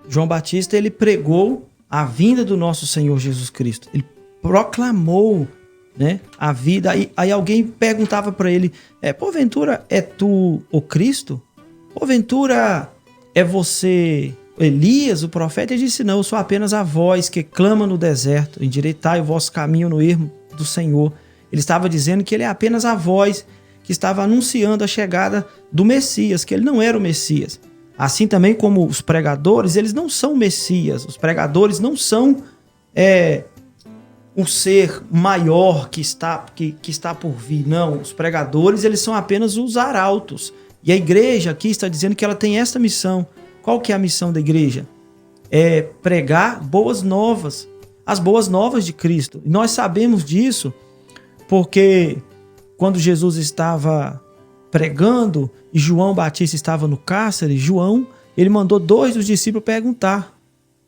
João Batista, ele pregou a vinda do nosso Senhor Jesus Cristo. Ele proclamou, né, a vida. Aí alguém perguntava para ele, porventura é tu o Cristo? Porventura é você Elias, o profeta? Ele disse, não, eu sou apenas a voz que clama no deserto, endireitai o vosso caminho no ermo do Senhor. Ele estava dizendo que ele é apenas a voz que estava anunciando a chegada do Messias, que ele não era o Messias. Assim também como os pregadores, eles não são Messias. Os pregadores não são um ser maior que está por vir. Não, os pregadores, eles são apenas os arautos. E a igreja aqui está dizendo que ela tem esta missão. Qual que é a missão da igreja? É pregar boas novas, as boas novas de Cristo. E nós sabemos disso porque quando Jesus estava pregando e João Batista estava no cárcere, João, ele mandou 2 dos discípulos perguntar,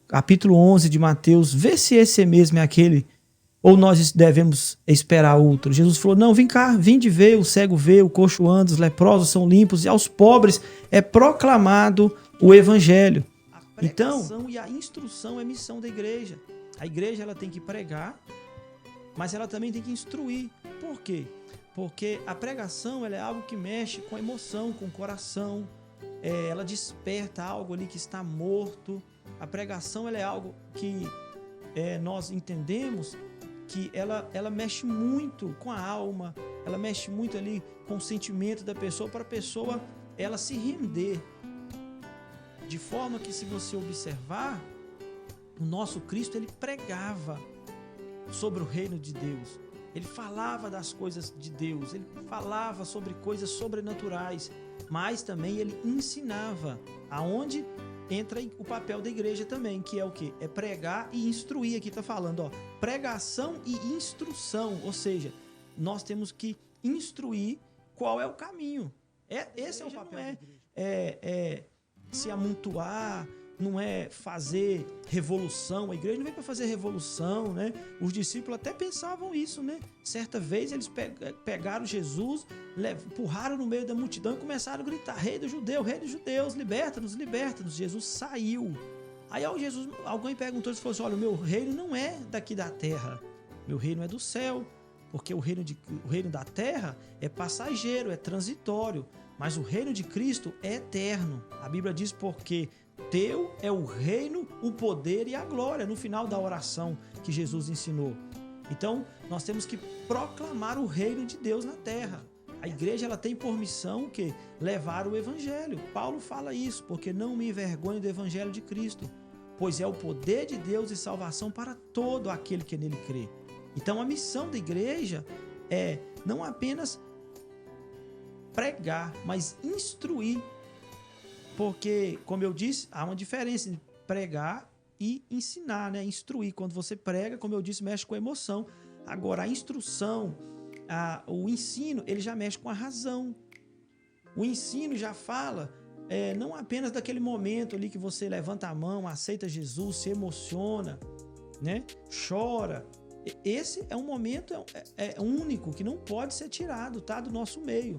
capítulo 11 de Mateus, vê se esse mesmo é aquele, ou nós devemos esperar outro. Jesus falou, não, vem cá, vinde ver, o cego vê, o coxo anda, os leprosos são limpos, e aos pobres é proclamado o evangelho. A pregação e a instrução é missão da igreja. A igreja ela tem que pregar, mas ela também tem que instruir. Por quê? Porque a pregação ela é algo que mexe com a emoção, com o coração, ela desperta algo ali que está morto. A pregação ela é algo que nós entendemos que ela mexe muito com a alma, ela mexe muito ali com o sentimento da pessoa, para a pessoa ela se render. De forma que, se você observar, o nosso Cristo ele pregava sobre o reino de Deus. Ele falava das coisas de Deus, ele falava sobre coisas sobrenaturais, mas também ele ensinava. Aonde entra o papel da igreja também, que é o quê? É pregar e instruir. Aqui está falando, pregação e instrução, ou seja, nós temos que instruir qual é o caminho. Esse é o papel da igreja. Se amontoar, não é fazer revolução. A igreja não vem para fazer revolução, né? Os discípulos até pensavam isso, né? Certa vez eles pegaram Jesus, empurraram no meio da multidão e começaram a gritar, rei dos judeus, liberta-nos, liberta-nos. Jesus saiu. Aí alguém perguntou, ele falou assim, olha, o meu reino não é daqui da terra, meu reino é do céu, porque o reino da terra é passageiro, é transitório, mas o reino de Cristo é eterno. A Bíblia diz, porque teu é o reino, o poder e a glória, no final da oração que Jesus ensinou. Então, nós temos que proclamar o reino de Deus na terra. A igreja ela tem por missão que levar o evangelho. Paulo fala isso, porque não me envergonho do evangelho de Cristo, pois é o poder de Deus e salvação para todo aquele que nele crê. Então, a missão da igreja é não apenas pregar, mas instruir. Porque, como eu disse, há uma diferença entre pregar e ensinar, né? Instruir. Quando você prega, como eu disse, mexe com a emoção. Agora, a instrução, o ensino, ele já mexe com a razão. O ensino já fala, não apenas daquele momento ali que você levanta a mão, aceita Jesus, se emociona, né? Chora. Esse é um momento único, que não pode ser tirado, tá? Do nosso meio.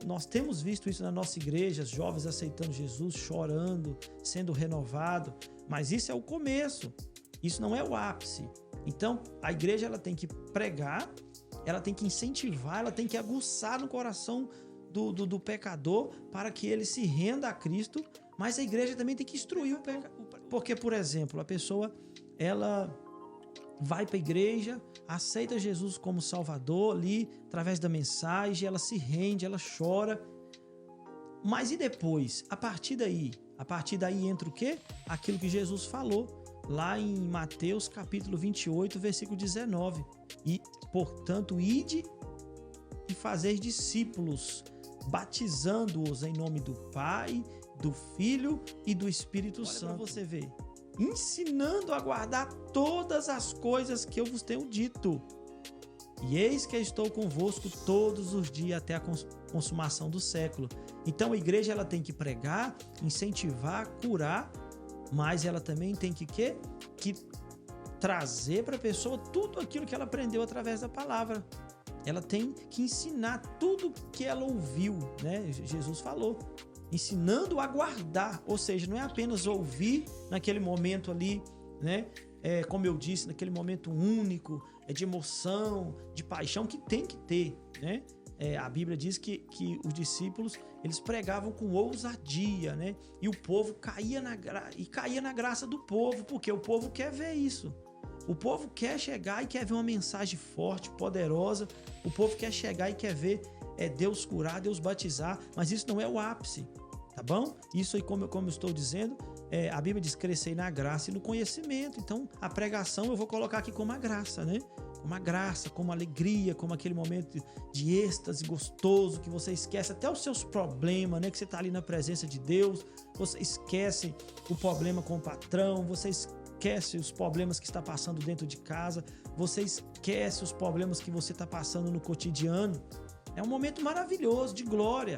Nós temos visto isso na nossa igreja, os jovens aceitando Jesus, chorando, sendo renovado, mas isso é o começo, isso não é o ápice. Então, a igreja ela tem que pregar, ela tem que incentivar, ela tem que aguçar no coração do pecador para que ele se renda a Cristo, mas a igreja também tem que instruir o pecador. Porque, por exemplo, a pessoa ela vai para a igreja, aceita Jesus como Salvador ali, através da mensagem, ela se rende, ela chora. Mas e depois? A partir daí entra o quê? Aquilo que Jesus falou lá em Mateus capítulo 28, versículo 19. E, portanto, ide e fazeis discípulos, batizando-os em nome do Pai, do Filho e do Espírito Santo. Para você ver. Ensinando a guardar todas as coisas que eu vos tenho dito. E eis que estou convosco todos os dias até a consumação do século. Então a igreja ela tem que pregar, incentivar, curar, mas ela também tem que trazer para a pessoa tudo aquilo que ela aprendeu através da palavra. Ela tem que ensinar tudo que ela ouviu, né? Jesus falou. ensinando a guardar, ou seja, não é apenas ouvir naquele momento ali, né? Como eu disse, naquele momento único, de emoção, de paixão, que tem que ter, né? A Bíblia diz que os discípulos, eles pregavam com ousadia, né? E o povo caía na graça do povo, porque o povo quer ver isso. O povo quer chegar e quer ver uma mensagem forte, poderosa. O povo quer chegar e quer ver Deus curar, Deus batizar, mas isso não é o ápice, tá bom? Isso aí, como eu estou dizendo, a Bíblia diz crescer na graça e no conhecimento. Então, a pregação eu vou colocar aqui como a graça, né? Como a graça, como a alegria, como aquele momento de êxtase gostoso, que você esquece até os seus problemas, né? Que você está ali na presença de Deus, você esquece o problema com o patrão, você esquece os problemas que está passando dentro de casa, você esquece os problemas que você está passando no cotidiano. É um momento maravilhoso, de glória.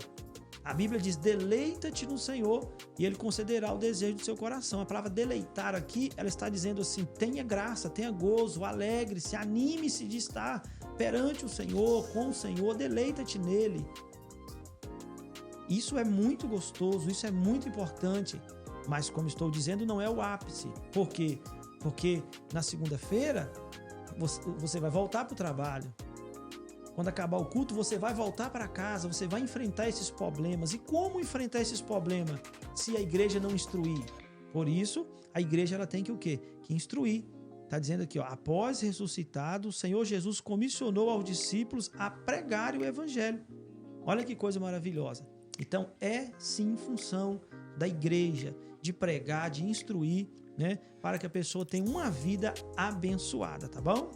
A Bíblia diz, deleita-te no Senhor e Ele concederá o desejo do seu coração. A palavra deleitar aqui, ela está dizendo assim, tenha graça, tenha gozo, alegre-se, anime-se de estar perante o Senhor, com o Senhor, deleita-te nele. Isso é muito gostoso, isso é muito importante, mas como estou dizendo, não é o ápice. Por quê? Porque na segunda-feira você vai voltar para o trabalho. Quando acabar o culto, você vai voltar para casa, você vai enfrentar esses problemas. E como enfrentar esses problemas se a igreja não instruir? Por isso, a igreja ela tem que o quê? Que instruir. Está dizendo aqui, ó, após ressuscitado, o Senhor Jesus comissionou aos discípulos a pregarem o evangelho. Olha que coisa maravilhosa. Então, é sim função da igreja de pregar, de instruir, né? Para que a pessoa tenha uma vida abençoada, tá bom?